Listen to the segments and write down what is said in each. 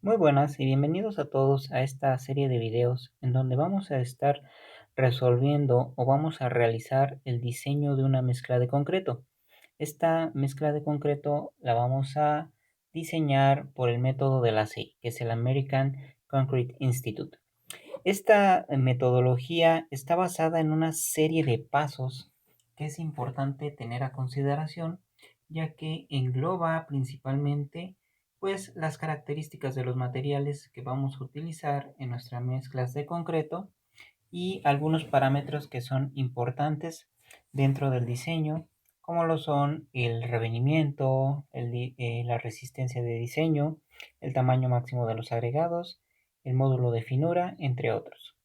Muy buenas y bienvenidos a todos a esta serie de videos en donde vamos a estar resolviendo o vamos a realizar el diseño de una mezcla de concreto. Esta mezcla de concreto la vamos a diseñar por el método de la ACI, que es el American Concrete Institute. Esta metodología está basada en una serie de pasos que es importante tener a consideración, ya que engloba principalmente pues las características de los materiales que vamos a utilizar en nuestras mezclas de concreto y algunos parámetros que son importantes dentro del diseño, como lo son el revenimiento, la resistencia de diseño, el tamaño máximo de los agregados, el módulo de finura, entre otros.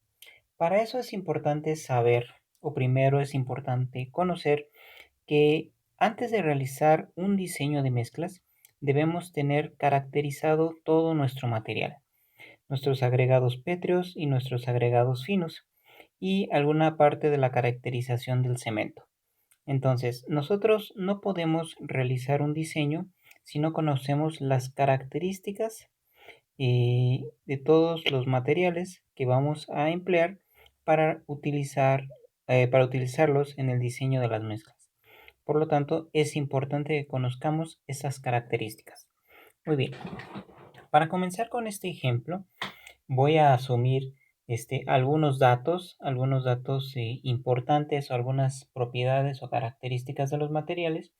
Para eso es importante saber, o primero es importante conocer que antes de realizar un diseño de mezclas, debemos tener caracterizado todo nuestro material, nuestros agregados pétreos y nuestros agregados finos, y alguna parte de la caracterización del cemento. Entonces, nosotros no podemos realizar un diseño si no conocemos las características de todos los materiales que vamos a emplear para para utilizarlos en el diseño de las mezclas. Por lo tanto, es importante que conozcamos esas características. Muy bien, para comenzar con este ejemplo, voy a asumir algunos datos importantes o algunas propiedades o características de los materiales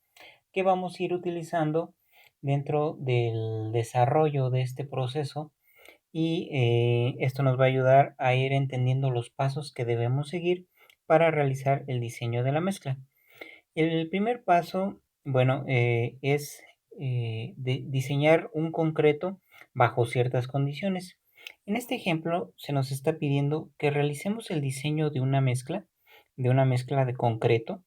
que vamos a ir utilizando dentro del desarrollo de este proceso y esto nos va a ayudar a ir entendiendo los pasos que debemos seguir para realizar el diseño de la mezcla. El primer paso, bueno, es diseñar un concreto bajo ciertas condiciones. En este ejemplo se nos está pidiendo que realicemos el diseño de una mezcla de concreto,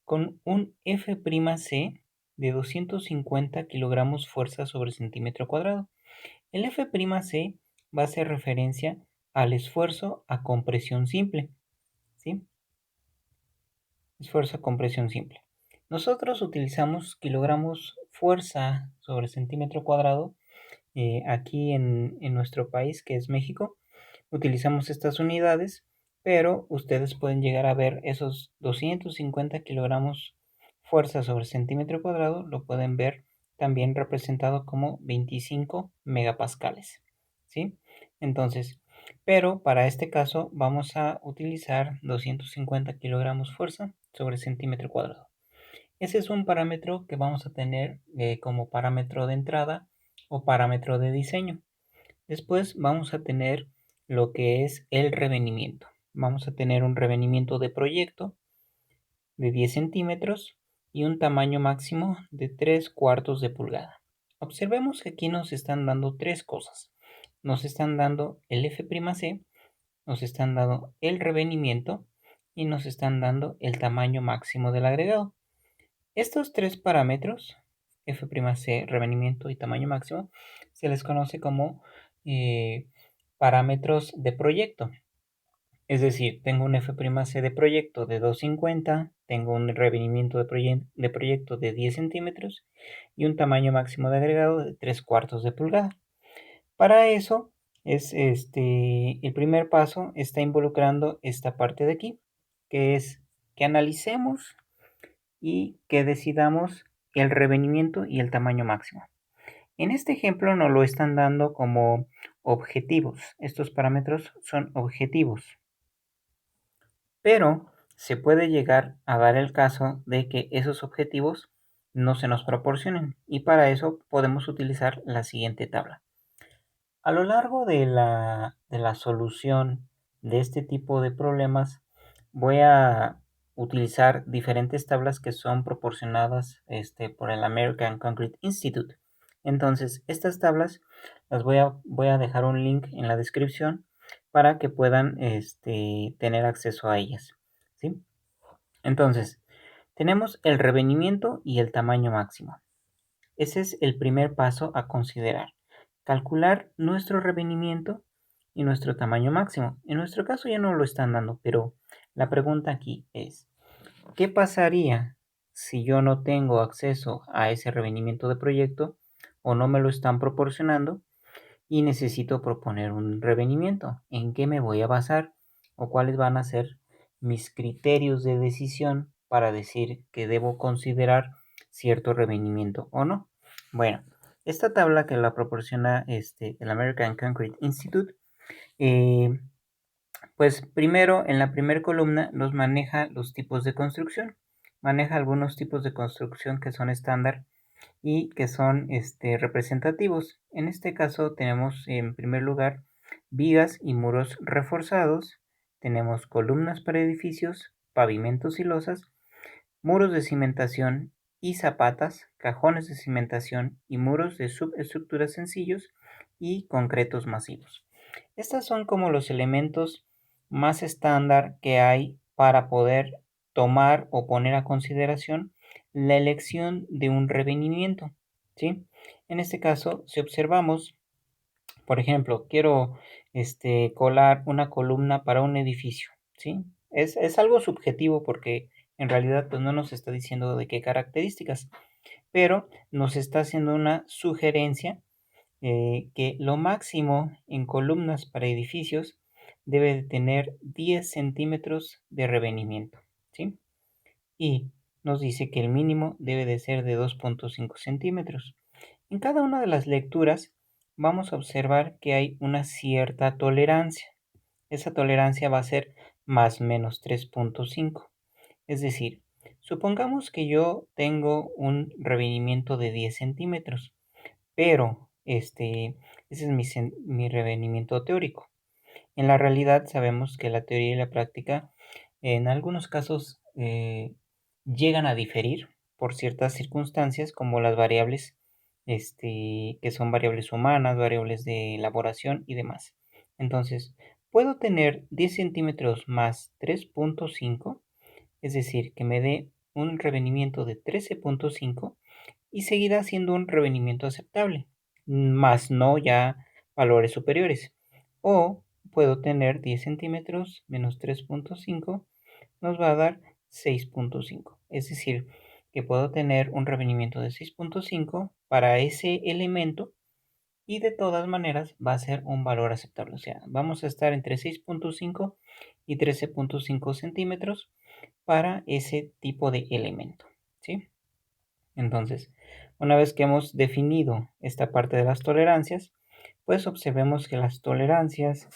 con un F'C de 250 kilogramos fuerza sobre centímetro cuadrado. El F'C va a hacer referencia al esfuerzo a compresión simple, ¿sí? Esfuerzo a compresión simple. Nosotros utilizamos kilogramos fuerza sobre centímetro cuadrado aquí en nuestro país, que es México. Utilizamos estas unidades, pero ustedes pueden llegar a ver esos 250 kilogramos fuerza sobre centímetro cuadrado, lo pueden ver también representado como 25 megapascales, ¿sí? Entonces, pero para este caso vamos a utilizar 250 kilogramos fuerza sobre centímetro cuadrado. Ese es un parámetro que vamos a tener como parámetro de entrada o parámetro de diseño. Después vamos a tener lo que es el revenimiento. Vamos a tener un revenimiento de proyecto de 10 centímetros y un tamaño máximo de 3 cuartos de pulgada. Observemos que aquí nos están dando tres cosas. Nos están dando el F'C, nos están dando el revenimiento y nos están dando el tamaño máximo del agregado. Estos tres parámetros, F'C, revenimiento y tamaño máximo, se les conoce como eh, parámetros de proyecto. Es decir, tengo un F'C de proyecto de 250, tengo un revenimiento de proyecto de 10 centímetros y un tamaño máximo de agregado de 3 cuartos de pulgada. Para eso, el primer paso está involucrando esta parte de aquí, que es que analicemos y que decidamos el revenimiento y el tamaño máximo. En este ejemplo nos lo están dando como objetivos. Estos parámetros son objetivos. Pero se puede llegar a dar el caso de que esos objetivos no se nos proporcionen y para eso podemos utilizar la siguiente tabla. A lo largo de la solución de este tipo de problemas voy a utilizar diferentes tablas que son proporcionadas por el American Concrete Institute. Entonces, estas tablas las voy a dejar un link en la descripción para que puedan tener acceso a ellas, ¿sí? Entonces, tenemos el revenimiento y el tamaño máximo. Ese es el primer paso a considerar. Calcular nuestro revenimiento y nuestro tamaño máximo. En nuestro caso ya no lo están dando, pero la pregunta aquí es, ¿qué pasaría si yo no tengo acceso a ese revenimiento de proyecto o no me lo están proporcionando? y necesito proponer un revenimiento. ¿En qué me voy a basar o cuáles van a ser mis criterios de decisión para decir que debo considerar cierto revenimiento o no? Bueno, esta tabla que la proporciona el American Concrete Institute, pues primero en la primera columna nos maneja los tipos de construcción, maneja algunos tipos de construcción que son estándar y que son representativos. En este caso tenemos en primer lugar vigas y muros reforzados, tenemos columnas para edificios, pavimentos y losas, muros de cimentación y zapatas, cajones de cimentación y muros de subestructuras sencillos y concretos masivos. Estos son como los elementos más estándar que hay para poder tomar o poner a consideración la elección de un revenimiento, ¿sí? En este caso, si observamos, por ejemplo, quiero colar una columna para un edificio, ¿sí? Es algo subjetivo porque en realidad pues, no nos está diciendo de qué características, pero nos está haciendo una sugerencia que lo máximo en columnas para edificios debe de tener 10 centímetros de revenimiento, ¿sí? Y nos dice que el mínimo debe de ser de 2.5 centímetros. En cada una de las lecturas vamos a observar que hay una cierta tolerancia. Esa tolerancia va a ser más menos 3.5. Es decir, supongamos que yo tengo un revenimiento de 10 centímetros, pero ese es mi revenimiento teórico. En la realidad sabemos que la teoría y la práctica en algunos casos llegan a diferir por ciertas circunstancias como las variables que son variables humanas, variables de elaboración y demás. Entonces, puedo tener 10 centímetros más 3.5, es decir, que me dé un revenimiento de 13.5 y seguirá siendo un revenimiento aceptable, más no ya valores superiores. O puedo tener 10 centímetros menos 3.5 nos va a dar 6.5. Es decir, que puedo tener un revenimiento de 6.5 para ese elemento y de todas maneras va a ser un valor aceptable. O sea, vamos a estar entre 6.5 y 13.5 centímetros para ese tipo de elemento. ¿Sí? Entonces, una vez que hemos definido esta parte de las tolerancias, pues observemos que las tolerancias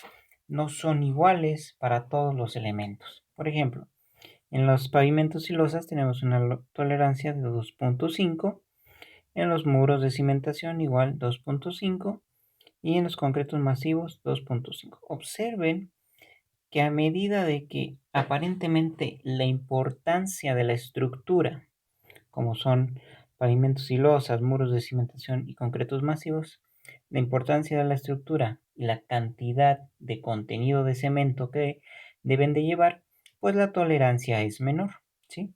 no son iguales para todos los elementos. Por ejemplo, en los pavimentos y losas tenemos una tolerancia de 2.5, en los muros de cimentación igual 2.5 y en los concretos masivos 2.5. Observen que a medida de que aparentemente la importancia de la estructura como son pavimentos y losas, muros de cimentación y concretos masivos, la importancia de la estructura y la cantidad de contenido de cemento que deben de llevar, pues la tolerancia es menor, ¿sí?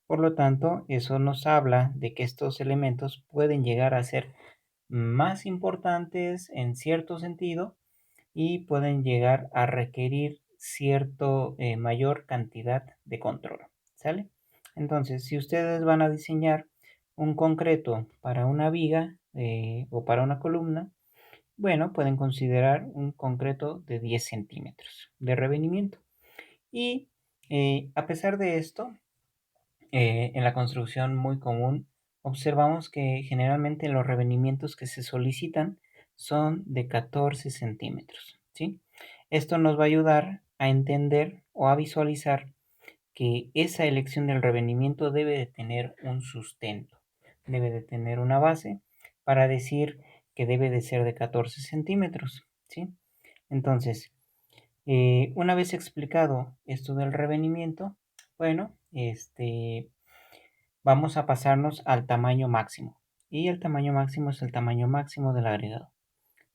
Por lo tanto, eso nos habla de que estos elementos pueden llegar a ser más importantes en cierto sentido y pueden llegar a requerir cierto mayor cantidad de control, ¿sale? Entonces, si ustedes van a diseñar un concreto para una viga o para una columna, bueno, pueden considerar un concreto de 10 centímetros de revenimiento. Y a pesar de esto, en la construcción muy común, observamos que generalmente los revenimientos que se solicitan son de 14 centímetros, ¿sí? Esto nos va a ayudar a entender o a visualizar que esa elección del revenimiento debe de tener un sustento, debe de tener una base para decir que debe de ser de 14 centímetros, ¿sí? Entonces, una vez explicado esto del revenimiento, bueno, vamos a pasarnos al tamaño máximo. Y el tamaño máximo es el tamaño máximo del agregado.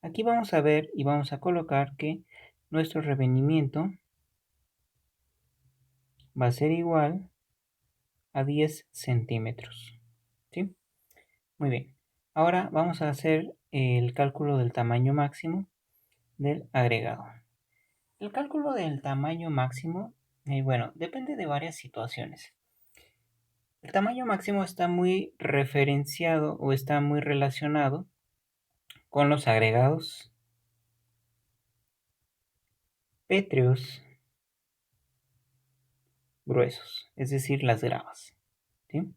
Aquí vamos a ver y vamos a colocar que nuestro revenimiento va a ser igual a 10 centímetros. ¿Sí? Muy bien. Ahora vamos a hacer el cálculo del tamaño máximo del agregado. El cálculo del tamaño máximo, bueno, depende de varias situaciones. El tamaño máximo está muy referenciado o está muy relacionado con los agregados pétreos gruesos, es decir, las gravas, ¿sí?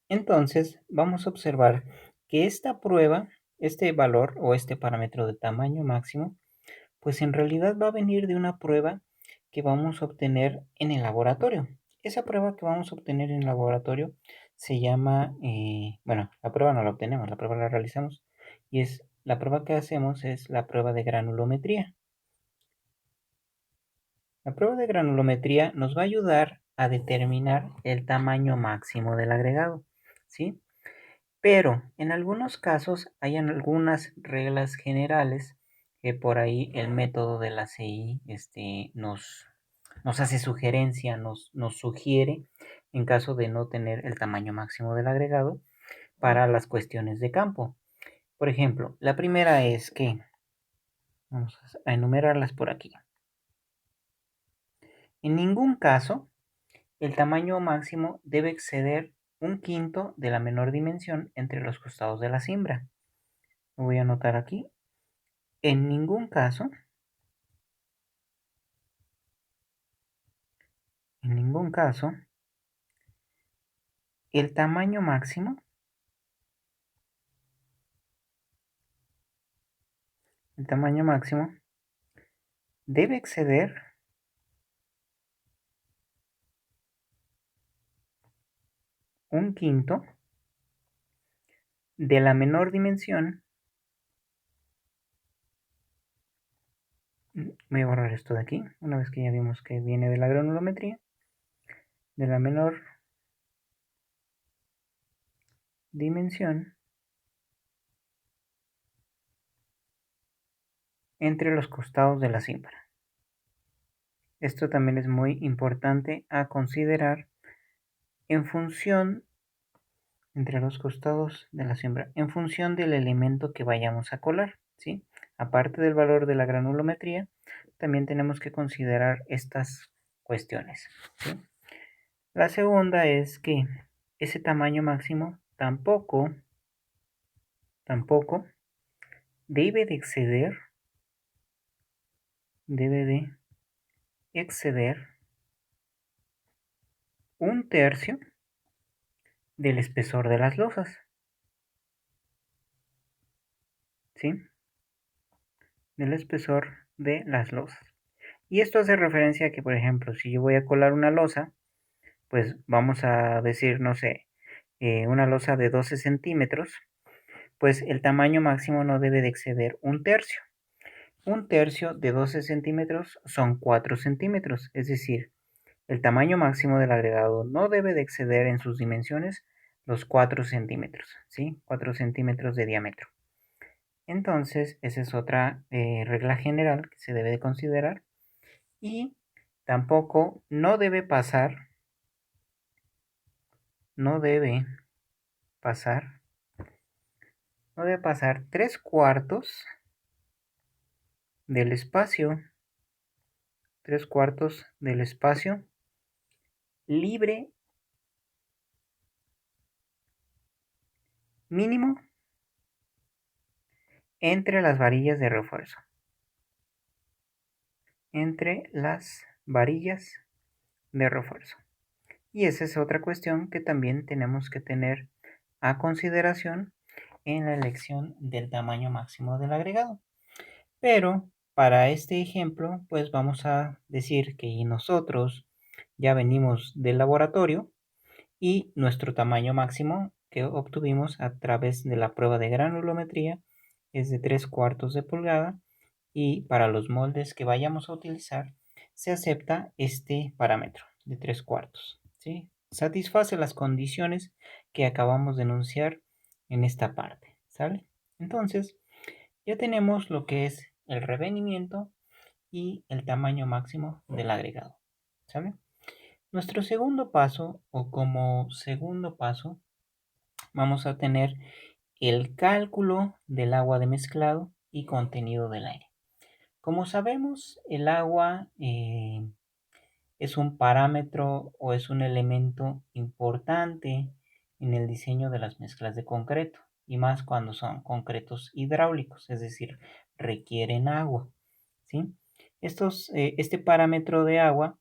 Entonces, vamos a observar que esta prueba, este valor o este parámetro de tamaño máximo, pues en realidad va a venir de una prueba que vamos a obtener en el laboratorio. Esa prueba que vamos a obtener en el laboratorio se llama, bueno, la prueba no la obtenemos, la prueba la realizamos y es la prueba que hacemos es la prueba de granulometría. La prueba de granulometría nos va a ayudar a determinar el tamaño máximo del agregado, ¿sí? Pero en algunos casos hay algunas reglas generales que por ahí el método de la CI nos hace sugerencia, nos sugiere en caso de no tener el tamaño máximo del agregado para las cuestiones de campo. Por ejemplo, la primera es que, vamos a enumerarlas por aquí. En ningún caso el tamaño máximo debe exceder un quinto de la menor dimensión entre los costados de la cimbra. Lo voy a anotar aquí. En ningún caso, en ningún caso, el tamaño máximo, el tamaño máximo debe exceder un quinto de la menor dimensión. Voy a borrar esto de aquí, una vez que ya vimos que viene de la granulometría, de la menor dimensión entre los costados de la cimbra. Esto también es muy importante a considerar en función, entre los costados de la cimbra, en función del elemento que vayamos a colar, ¿sí? Aparte del valor de la granulometría, también tenemos que considerar estas cuestiones, ¿sí? La segunda es que ese tamaño máximo tampoco debe de exceder un tercio del espesor de las losas, ¿sí? Del espesor de las losas. Y esto hace referencia a que, por ejemplo, si yo voy a colar una losa, pues vamos a decir, no sé, una losa de 12 centímetros, pues el tamaño máximo no debe de exceder un tercio. Un tercio de 12 centímetros son 4 centímetros, es decir, el tamaño máximo del agregado no debe de exceder en sus dimensiones los 4 centímetros, ¿sí? 4 centímetros de diámetro. Entonces, esa es otra regla general que se debe de considerar. Y tampoco no debe pasar, no debe pasar 3/4 del espacio, 3/4 del espacio libre mínimo entre las varillas de refuerzo. Entre las varillas de refuerzo. Y esa es otra cuestión que también tenemos que tener a consideración en la elección del tamaño máximo del agregado. Pero para este ejemplo, pues vamos a decir que nosotros ya venimos del laboratorio y nuestro tamaño máximo que obtuvimos a través de la prueba de granulometría es de 3/4 de pulgada y para los moldes que vayamos a utilizar se acepta este parámetro de 3/4, ¿sí? Satisface las condiciones que acabamos de enunciar en esta parte, ¿sale? Entonces, ya tenemos lo que es el revenimiento y el tamaño máximo del agregado, ¿sale? Nuestro segundo paso, o como segundo paso, vamos a tener el cálculo del agua de mezclado y contenido del aire. Como sabemos, el agua es un parámetro o es un elemento importante en el diseño de las mezclas de concreto y más cuando son concretos hidráulicos, es decir, requieren agua, ¿sí? Este parámetro de agua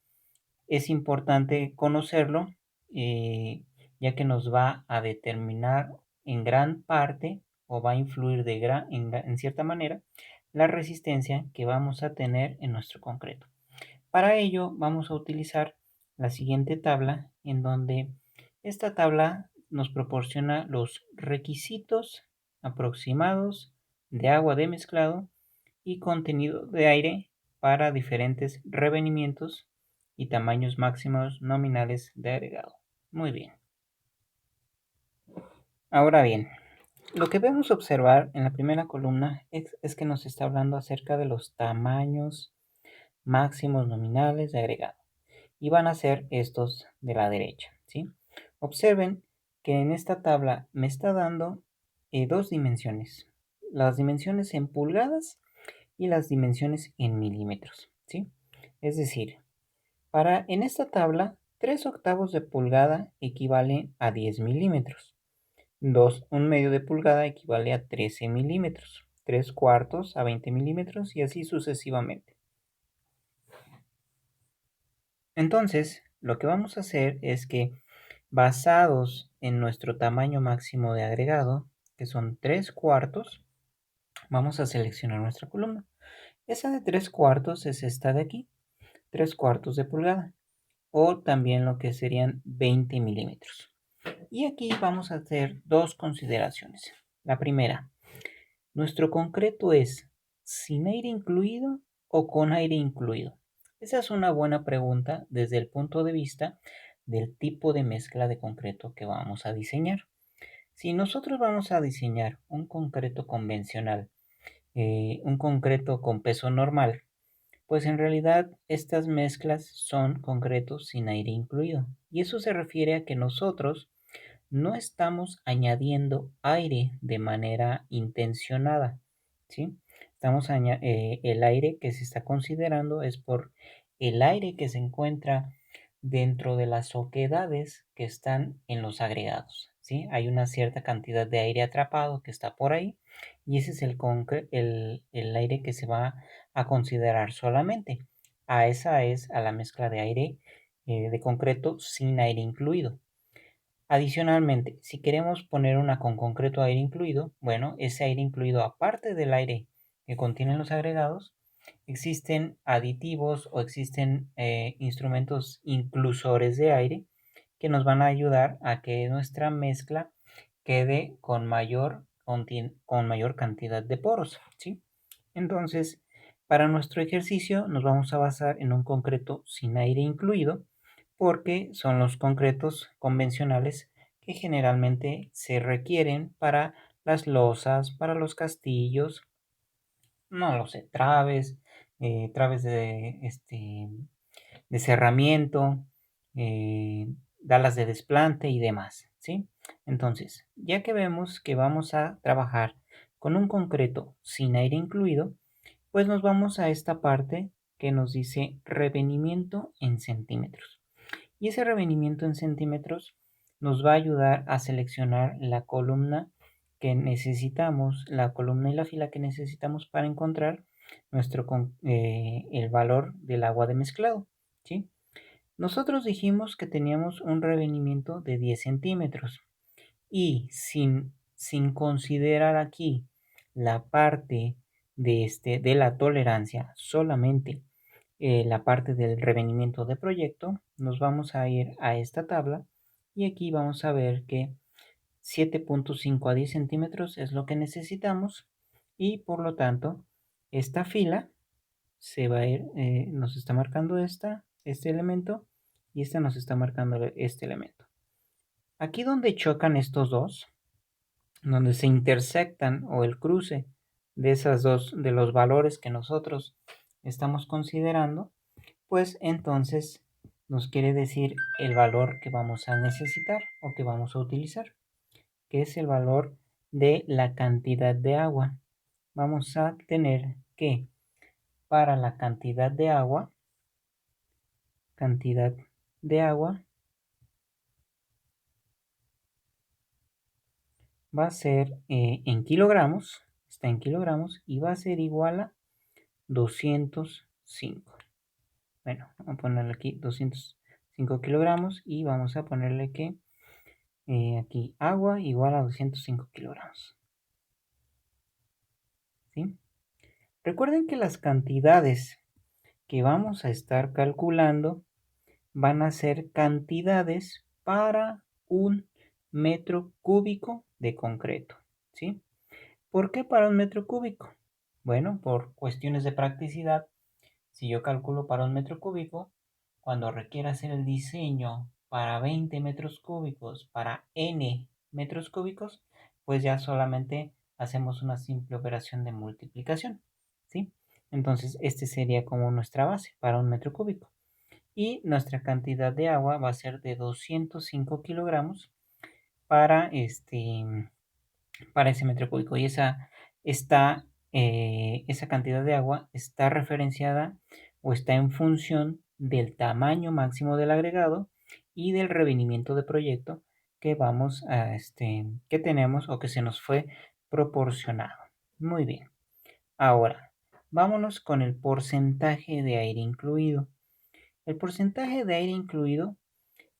es importante conocerlo, ya que nos va a determinar en gran parte o va a influir en cierta manera la resistencia que vamos a tener en nuestro concreto. Para ello vamos a utilizar la siguiente tabla, en donde esta tabla nos proporciona los requisitos aproximados de agua de mezclado y contenido de aire para diferentes revenimientos y tamaños máximos nominales de agregado. Muy bien. Ahora bien, lo que debemos observar en la primera columna es que nos está hablando acerca de los tamaños máximos nominales de agregado. Y van a ser estos de la derecha, ¿sí? Observen que en esta tabla me está dando dos dimensiones. Las dimensiones en pulgadas y las dimensiones en milímetros, ¿sí? Es decir, en esta tabla, 3/8 de pulgada equivale a 10 milímetros. 1/2 de pulgada equivale a 13 milímetros. 3/4 a 20 milímetros y así sucesivamente. Entonces, lo que vamos a hacer es que, basados en nuestro tamaño máximo de agregado, que son 3/4, vamos a seleccionar nuestra columna. Esa de 3/4 es esta de aquí, 3/4 de pulgada, o también lo que serían 20 milímetros. Y aquí vamos a hacer dos consideraciones. La primera, ¿nuestro concreto es sin aire incluido o con aire incluido? Esa es una buena pregunta desde el punto de vista del tipo de mezcla de concreto que vamos a diseñar. Si nosotros vamos a diseñar un concreto convencional, un concreto con peso normal, pues en realidad estas mezclas son concretos sin aire incluido. Y eso se refiere a que nosotros no estamos añadiendo aire de manera intencionada, ¿sí? El aire que se está considerando es por el aire que se encuentra dentro de las oquedades que están en los agregados, ¿sí? Hay una cierta cantidad de aire atrapado que está por ahí y ese es el aire que se va a considerar solamente. Esa es a la mezcla de aire de concreto sin aire incluido. Adicionalmente, si queremos poner una con concreto aire incluido, bueno, ese aire incluido, aparte del aire que contienen los agregados, existen aditivos o existen instrumentos inclusores de aire que nos van a ayudar a que nuestra mezcla quede con mayor cantidad de poros, ¿sí? Entonces, para nuestro ejercicio nos vamos a basar en un concreto sin aire incluido, porque son los concretos convencionales que generalmente se requieren para las losas, para los castillos, no lo sé, traves de cerramiento, dalas de desplante y demás, ¿sí? Entonces, ya que vemos que vamos a trabajar con un concreto sin aire incluido, pues nos vamos a esta parte que nos dice revenimiento en centímetros. Y ese revenimiento en centímetros nos va a ayudar a seleccionar la columna que necesitamos, la columna y la fila que necesitamos para encontrar el valor del agua de mezclado, ¿sí? Nosotros dijimos que teníamos un revenimiento de 10 centímetros y sin considerar aquí la parte de la tolerancia, solamente la parte del revenimiento de proyecto, nos vamos a ir a esta tabla y aquí vamos a ver que 7.5 a 10 centímetros es lo que necesitamos y por lo tanto esta fila se va a ir, nos está marcando este elemento y esta nos está marcando este elemento. Aquí donde chocan estos dos, donde se intersectan o el cruce de esas dos, de los valores que nosotros estamos considerando, pues entonces nos quiere decir el valor que vamos a necesitar o que vamos a utilizar, que es el valor de la cantidad de agua. Vamos a tener que para la cantidad de agua va a ser en kilogramos, está en kilogramos y va a ser igual a 205. Bueno, vamos a ponerle aquí 205 kilogramos y vamos a ponerle que aquí agua igual a 205 kilogramos. ¿Sí? Recuerden que las cantidades que vamos a estar calculando van a ser cantidades para un metro cúbico de concreto. ¿Sí? ¿Por qué para un metro cúbico? Bueno, por cuestiones de practicidad, si yo calculo para un metro cúbico, cuando requiera hacer el diseño para 20 metros cúbicos, para n metros cúbicos, pues ya solamente hacemos una simple operación de multiplicación, ¿sí? Entonces, este sería como nuestra base para un metro cúbico. Y nuestra cantidad de agua va a ser de 205 kilogramos para para ese metro cúbico. Y esa cantidad de agua está referenciada o está en función del tamaño máximo del agregado y del revenimiento de proyecto que que tenemos o que se nos fue proporcionado. Muy bien. Ahora, vámonos con el porcentaje de aire incluido. El porcentaje de aire incluido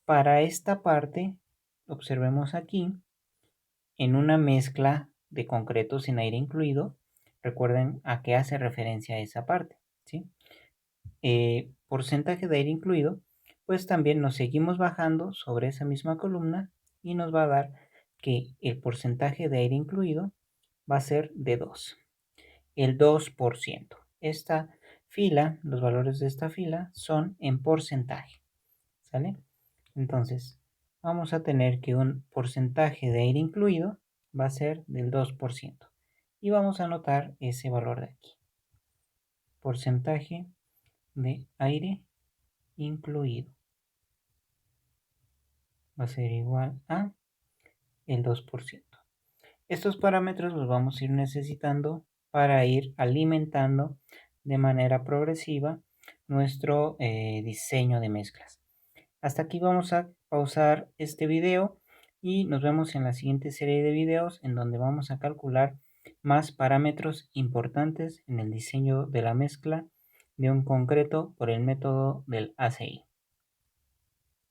para esta parte, observemos aquí, en una mezcla de concreto sin aire incluido, recuerden a qué hace referencia esa parte, ¿sí? Porcentaje de aire incluido, pues también nos seguimos bajando sobre esa misma columna y nos va a dar que el porcentaje de aire incluido va a ser de 2, el 2%. Esta fila, los valores de esta fila son en porcentaje, ¿sale? Entonces, vamos a tener que un porcentaje de aire incluido va a ser del 2%. Y vamos a anotar ese valor de aquí. Porcentaje de aire incluido va a ser igual a el 2%. Estos parámetros los vamos a ir necesitando para ir alimentando de manera progresiva nuestro diseño de mezclas. Hasta aquí vamos a pausar este video y nos vemos en la siguiente serie de videos en donde vamos a calcular más parámetros importantes en el diseño de la mezcla de un concreto por el método del ACI.